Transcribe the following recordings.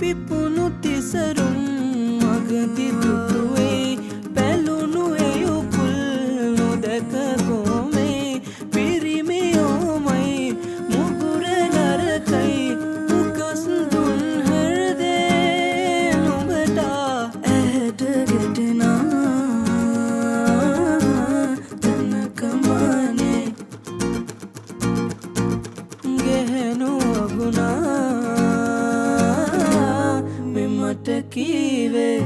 පිපුණු තිසරුම් මගදි දුටුවේ පැලුණු එයුකුල් නොදැක ගොමේ පිරිමියෝමයි මුගුර නරකයි උකස් දුන් හෘදේ නුඹට ඇහැට ගැටෙනා තනකමානේ ගැහැණු අගුණා මෙමට කීවේ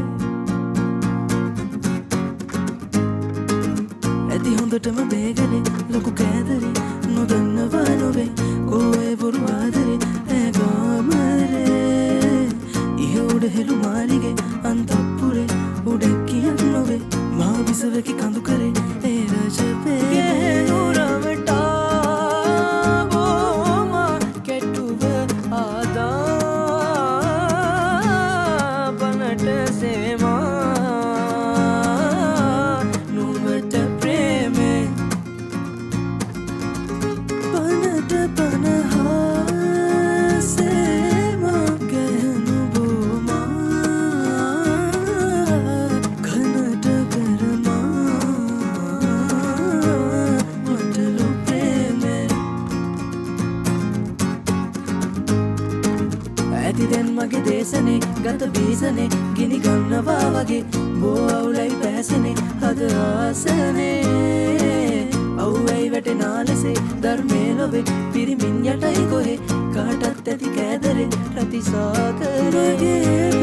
ඇති හොඳටම බේගනේ ලොකු කෑදරේ නොදන්නවා නොවේ කෝයේ බොරු ආදරේ ඇගාමරේ ඉහ උඩ හෙළු මාලිගේ අන්තපුරේ උඩ කියක් නොවේ මා විසවකි කඳු කරේ ඒ රජපේ ගැහැණු රවටා බෝමා කෙටුව ආදා බනට සේමා නුඹට ප්‍රේමේ බනට බනහා සේමා ගැහැණු බෝමා කනට කරමා මටලු ප්‍රේමේ ඇති දැන් මගේ දේශනේ ගත බීසනේ ගිනි ගන්නවා වගේ බෝ අවුලයි පැසනේ හද ආසනේ අවුයි වැටෙනා ලෙසේ ධර්මේ ලොවේ පිරිමින් යටයි කොහේ කාටත් ඇති කෑදරේ රති සාගරේ